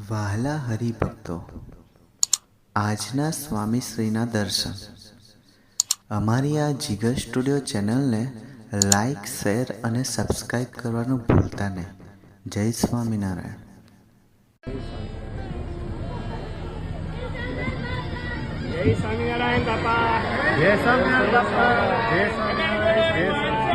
વહાલા હરિભક્તો, આજના સ્વામીશ્રીના દર્શન. અમારી આ જીગર સ્ટુડિયો ચેનલને લાઈક, શેર અને સબસ્ક્રાઈબ કરવાનું ભૂલતા નહીં. જય સ્વામિનારાયણ. જય સ્વામિનારાયણ બાપા. જય સ્વામિનારાયણ બાપા. જય સ્વામિનારાયણ. જય સ્વામિનારાયણ.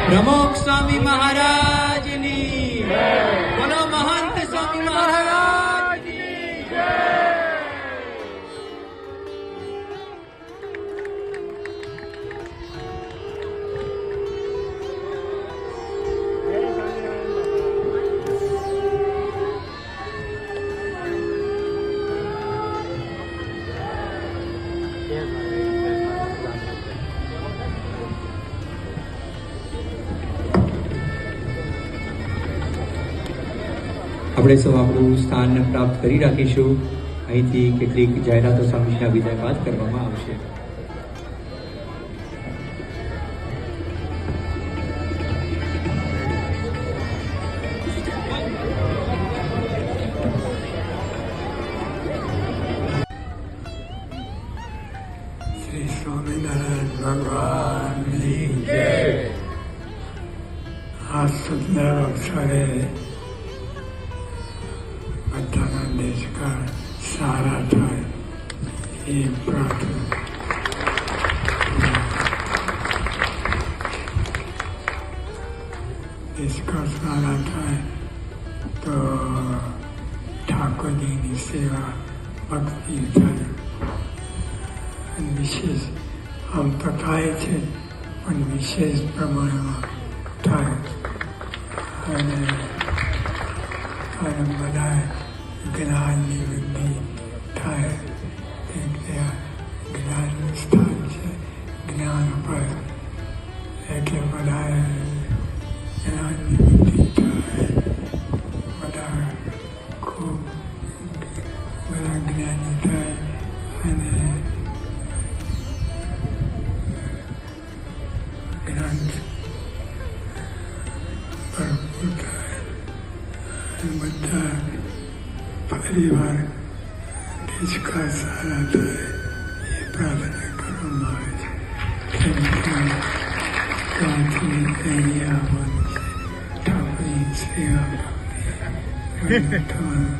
પ્રમુખ સ્વામી મહારાજની બોલો. મહંત સ્વામી મહારાજની જય. આપણે સૌ આપણું સ્થાન પ્રાપ્ત કરી રાખીશું. અહીંથી કેટલીક જાહેરાતો સ્વામીજીના વિદાય બાદ કરવામાં આવશે. શ્રી સ્વામિનારાયણ ભગવાનની જય. આ સુંદર અવસરે બધાના દેશકાળ સારા થાય એ પ્રાર્થના. દેશકાળ સારા થાય તો ઠાકોરજીની સેવા ભક્તિ થાય. અને વિશેષ આમ તો થાય છે પણ વિશેષ પ્રમાણમાં થાય. અને બધા જ્ઞાનની વૃદ્ધિ થાય. જ્ઞાનનું સ્થાન છે, જ્ઞાન પર એટલે બધા જ્ઞાનની વૃદ્ધિ થાય. બધા ખૂબ બધા જ્ઞાની થાય અને જ્ઞાન ભરપૂર થાય. બધા પરિવાર દેશકાળ સારા થાય એ પ્રાર્થના કરવામાં આવે છે. ત્યાંથી અહીં આવવાનું છે. ઠાકોરની સેવા થવાનું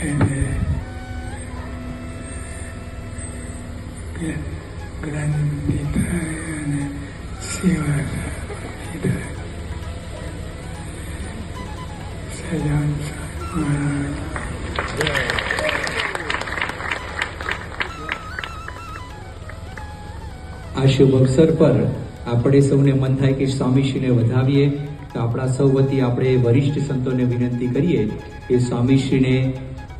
એને જ્ઞાનની થાય અને સેવા થાય. સજાન મહારાજ. આ શુભ અવસર પર આપણે સૌને મન થાય કે સ્વામીશ્રીને વધાવીએ. તો આપણા સૌ વતી આપણે વરિષ્ઠ સંતોને વિનંતી કરીએ કે સ્વામીશ્રીને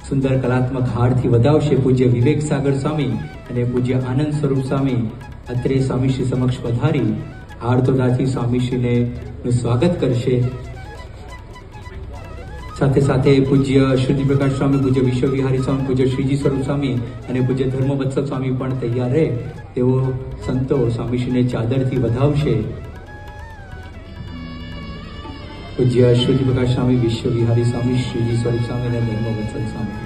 સુંદર કલાત્મક હારથી વધાવશે. પૂજ્ય વિવેક સાગર સ્વામી અને પૂજ્ય આનંદ સ્વરૂપ સ્વામી અત્રે સ્વામીશ્રી સમક્ષ પધારી હાર તોડાથી સ્વામીશ્રીને સ્વાગત કરશે. સાથે સાથે પૂજ્ય શ્રુતિ પ્રકાશ સ્વામી, પૂજ્ય વિશ્વવિહારી સ્વામી, પૂજ્ય શ્રીજી સ્વરૂપ સ્વામી અને પૂજ્ય ધર્મવત્સલ સ્વામી પણ તૈયાર રહે તેઓ સંતો સ્વામીશ્રીને ચાદરથી વધાવશે. પૂજ્ય શ્રુતિ પ્રકાશ સ્વામી, વિશ્વવિહારી સ્વામી, શ્રીજી સ્વરૂપ સ્વામી અને ધર્મવત્સલ સ્વામી.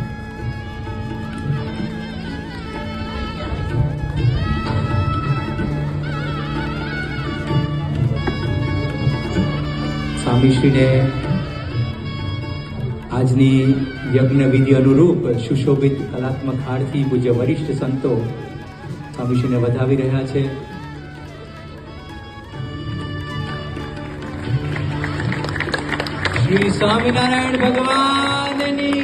સ્વામીશ્રીને આજની યજ્ઞ વિધિ અનુરૂપ સુશોભિત કલાત્મક હારથી પૂજ્ય વરિષ્ઠ સંતો સ્વામીશ્રીને વધાવી રહ્યા છે. શ્રી સ્વામિનારાયણ ભગવાનની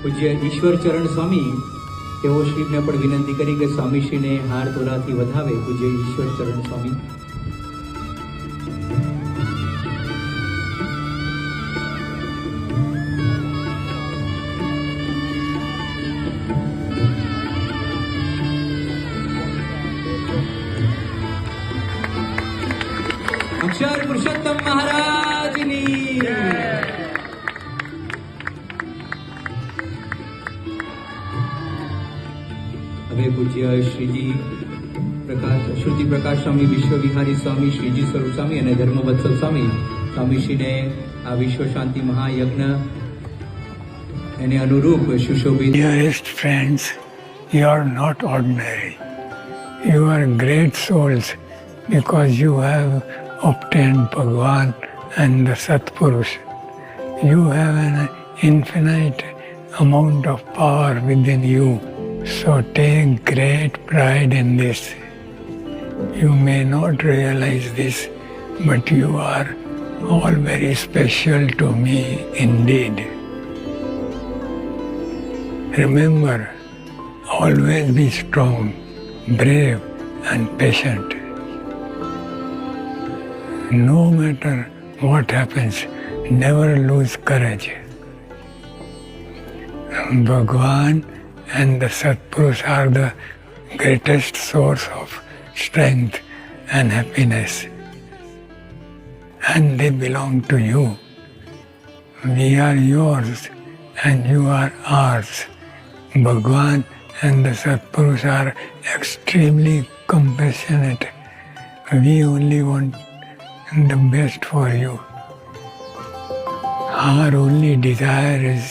પૂજ્ય ઈશ્વર ચરણ સ્વામી તેઓ શ્રીને પણ વિનંતી કરી કે સ્વામીશ્રીને હાર તોલાથી વધાવે. પૂજ્ય ઈશ્વર ચરણ સ્વામી. અક્ષર પુરુષોત્તમ મહારાજની. હવે પૂજ્ય શ્રીજી શ્રુતિ પ્રકાશ સ્વામી, વિશ્વ વિહારી સ્વામી, શ્રીજી સ્વરૂપ સ્વામી અને ધર્મવત્સલ સ્વામી સ્વામીશ્રીને આ વિશ્વ શાંતિ મહાયજ્ઞ એને અનુરૂપ સુશોભિત. Dearest friends, you are not ordinary. You are great souls because you have obtained Bhagwan and the Satpurush. You have an infinite amount of power within you. So take great pride in this. You may not realize this, but you are all very special to me indeed. Remember, always be strong, brave and patient. No matter what happens, never lose courage. Bhagwan and the Satpurus are the greatest source of strength and happiness. And they belong to you. We are yours and you are ours. Bhagwan and the Satpurus are extremely compassionate. We only want the best for you. Our only desire is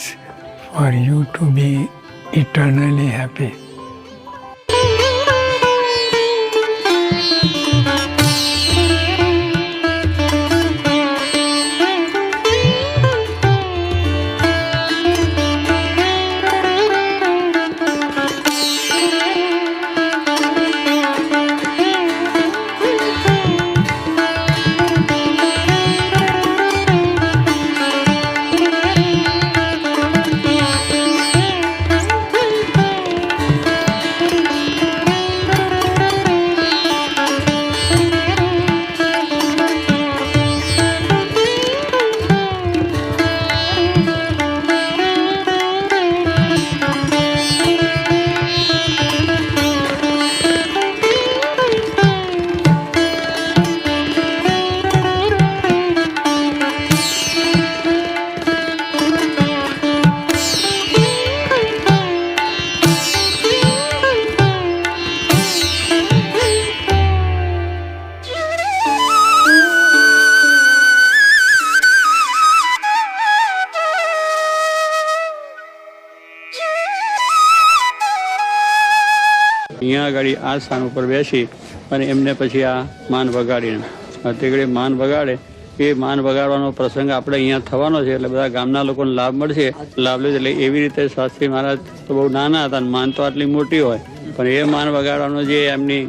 for you to be eternally happy. અહીંયા આગળ આ સ્થાન ઉપર બેસી અને એમને પછી આ માન વગાડીને તે ઘડી માન વગાડે એ માન વગાડવાનો પ્રસંગ આપણે અહીંયા થવાનો છે. એટલે બધા ગામના લોકોને લાભ મળશે. લાભ લે એટલે એવી રીતે શાસ્ત્રી મહારાજ તો બહુ નાના હતા, માન તો આટલી મોટી હોય, પણ એ માન વગાડવાનો જે એમની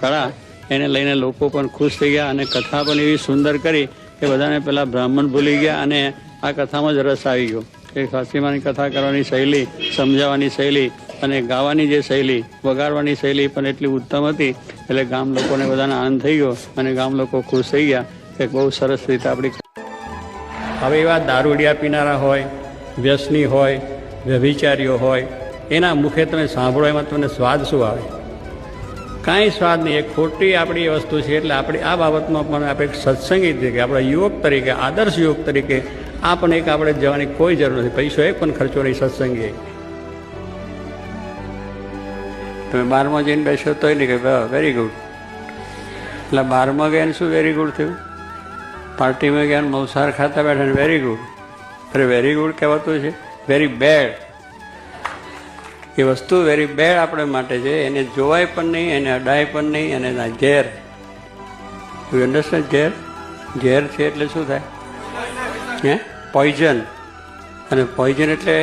કળા એને લઈને લોકો પણ ખુશ થઈ ગયા અને કથા પણ એવી સુંદર કરી કે બધાને પેલા બ્રાહ્મણ ભૂલી ગયા અને આ કથામાં જ રસ આવી ગયો કે શાસ્ત્રીમાની કથા કરવાની શૈલી, સમજાવવાની શૈલી અને ગાવાની જે શૈલી, વગાડવાની શૈલી પણ એટલી ઉત્તમ હતી. એટલે ગામ લોકોને બધાને આનંદ થઈ ગયો અને ગામ લોકો ખુશ થઈ ગયા કે બહુ સરસ રીતે આપણી. હવે એવા દારૂડિયા પીનારા હોય, વ્યસની હોય, વ્યભિચારીઓ હોય, એના મુખે તમે સાંભળો એમાં તમને સ્વાદ શું આવે? કાંઈ સ્વાદ નહીં. એ ખોટી આપણી વસ્તુ છે. એટલે આપણી આ બાબતમાં પણ આપણે એક સત્સંગી તરીકે, આપણા યુવક તરીકે, આદર્શ યુવક તરીકે આ પણ એક આપણે જવાની કોઈ જરૂર નથી. પૈસો એક પણ ખર્ચો નહીં. સત્સંગી તમે 12માં જઈને બેસો તોય નહીં કે વેરી ગુડ. એટલે 12માં ગયા ને શું વેરી ગુડ થયું? પાર્ટીમાં ગયા ને મૌસાર ખાતા બેઠા ને વેરી ગુડ. અરે વેરી ગુડ કહેવાતું છે? Very bad. એ વસ્તુ વેરી બેડ આપણે માટે છે. એને જોવાય પણ નહીં, એને અડાય પણ નહીં. અને એના ઝેર, યુ અન્ડરસ્ટેન્ડ? ઝેર ઝેર છે એટલે શું થાય? હે, પોઈઝન. અને પોઈઝન એટલે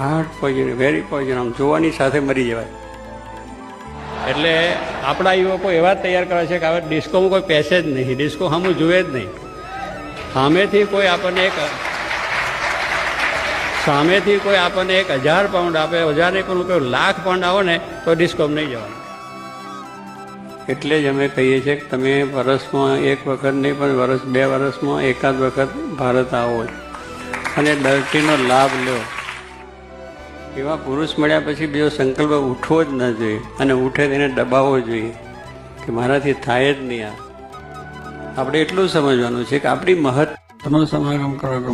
હાર્ડ પોઈઝન, વેરી પોઈઝન. આમ જોવાની સાથે મરી જવાય. એટલે આપણા યુવકો એવા તૈયાર કરે છે કે હવે ડિસ્કોમાં કોઈ પેસે જ નહીં. ડિસ્કો સામું જુએ જ નહીં. સામેથી કોઈ આપણને 1000 પાઉન્ડ આપે, 1000 નહીં પણ કોઈ લાખ પાઉન્ડ આવો ને તો ડિસ્કોમાં નહીં જવાનું. એટલે જ અમે કહીએ છીએ કે તમે વર્ષમાં એક વખત નહીં પણ વર્ષ 2 વર્ષમાં એકાદ વખત ભારત આવો અને ધરતીનો લાભ લો. એવા પુરુષ મળ્યા પછી બીજો સંકલ્પ ઉઠવો જ ન જોઈએ અને ઉઠે તેને દબાવવો જોઈએ કે મારાથી થાય જ નહીં. આ આપણે એટલું સમજવાનું છે કે આપણી મહત્તમ સમાગમ કરો કે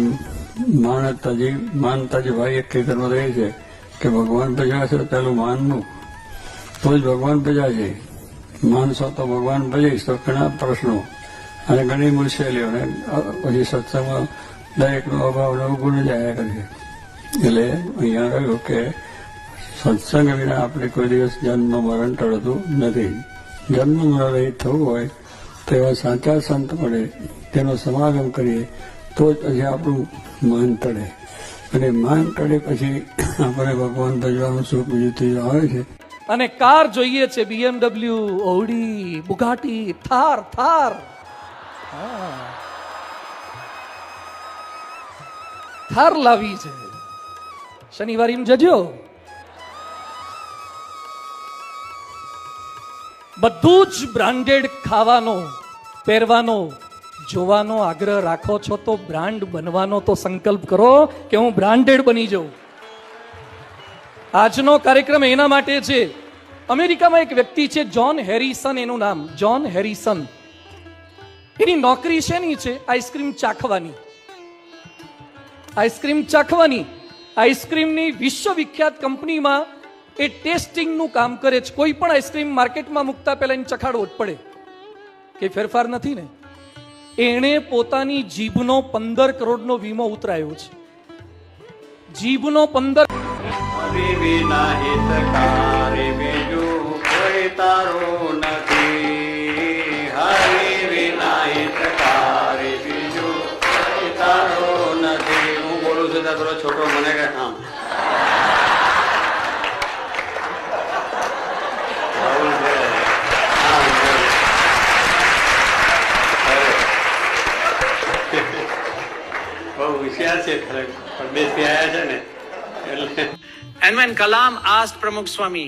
માનતાજી ભાઈ એક ખેતરમાં રહે છે કે ભગવાન ભજવા છે પેલું માનનું તો જ ભગવાન ભજા છે. માનસો તો ભગવાન ભજીશ તો ઘણા પ્રશ્નો અને ઘણી મુશ્કેલીઓ ને પછી સત્સંગમાં દરેકનો અભાવ ઉભું જ આવ્યા કરે છે. એટલે અહીંયા રહ્યું કે સત્સંગ વિના આપણે કોઈ દિવસ જન્મ મરણ ટળતું નથી. જન્મ મરણ રહિત થવું હોય તો એવા સાચા સંત મળે તેનો સમાગમ કરીએ તો જ પછી આપણું માન ટળે અને માન ટળે પછી આપણે ભગવાન ભજવાનું સુખ બીજું ત્રીજું આવે છે. અને કાર જોઈએ છે BMW, ઓડી, બુગાટી, થાર. થાર લાવી છે. શનિવારે એમ જજો. બધું જ બ્રાન્ડેડ ખાવાનો, પહેરવાનો, જોવાનો આગ્રહ રાખો છો તો બ્રાન્ડ બનવાનો તો સંકલ્પ કરો કે હું બ્રાન્ડેડ બની જાઉં. આજનો કાર્યક્રમ એના માટે છે. અમેરિકામાં એક વ્યક્તિ છે જ્હોન હેરિસન, એનું નામ જ્હોન હેરિસન. એની નોકરી શેની છે? આઈસ્ક્રીમ ચાખવાની. આઈસ્ક્રીમની વિશ્વવિખ્યાત કંપનીમાં એ ટેસ્ટિંગનું કામ કરે છે. કોઈ પણ આઈસ્ક્રીમ માર્કેટમાં મૂકતા પહેલા એને ચખાડવો જ પડે કે ફેરફાર નથી ને. એણે પોતાની જીભનો 15 કરોડનો વીમો ઉતરાયો છે. જીભનો 15 વિના હિતકારી બીજું કોઈ તારું નથી. હરિ વિના હિતકારી બીજું કોઈ તારું નથી. હું બોલું છું ત્યાં થોડો છોટો મને કે આમ બહુ હોશિયાર છે. પરદેશથી આવ્યા છે ને એટલે. And when Kalam asked Pramukh Swami,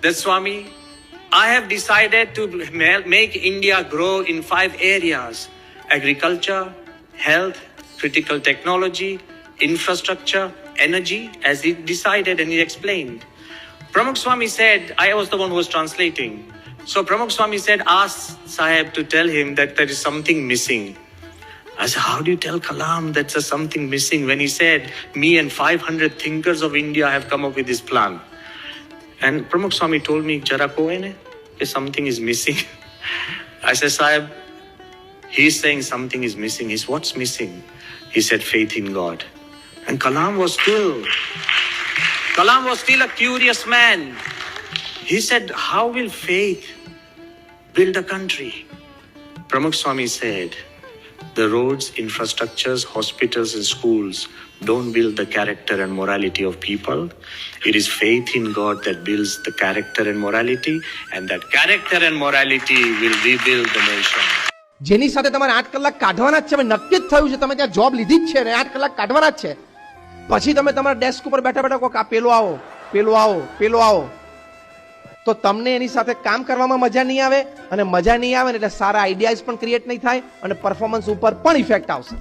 that Swami, I have decided to make India grow in 5 areas: agriculture, health, critical technology, infrastructure, energy, as he decided and he explained. Pramukh Swami said, I was the one who was translating. So Pramukh Swami said, ask Sahib to tell him that there is something missing. I said, how do you tell Kalam that there's something missing when he said, me and 500 thinkers of India have come up with this plan? And Pramukh Swami told me, Jara ko hai ne, something is missing. I said, Sahib, he's saying something is missing. He's what's missing? He said, faith in God. And Kalam was still a curious man. He said, how will faith build a country? Pramukh Swami said, the roads, infrastructures, hospitals and schools don't build the character and morality of people. It is faith in God that builds the character and morality, and that character and morality will rebuild the nation. જેની સાથે તમારે 8 કલાક કાઢવાના જ છે, નક્કી જ થયું છે, તમે ત્યાં જોબ લીધી જ છે ને 8 કલાક કાઢવાના જ છે, પછી તમે તમારા ડેસ્ક ઉપર બેઠા બેઠા કહો કે આ પેલો આવો, તો તમને એની સાથે કામ કરવામાં મજા નહીં આવે, અને મજા નહીં આવે ને એટલે સારા આઈડિયાઝ પણ ક્રિએટ નહીં થાય અને પરફોર્મન્સ ઉપર પણ ઇફેક્ટ આવશે.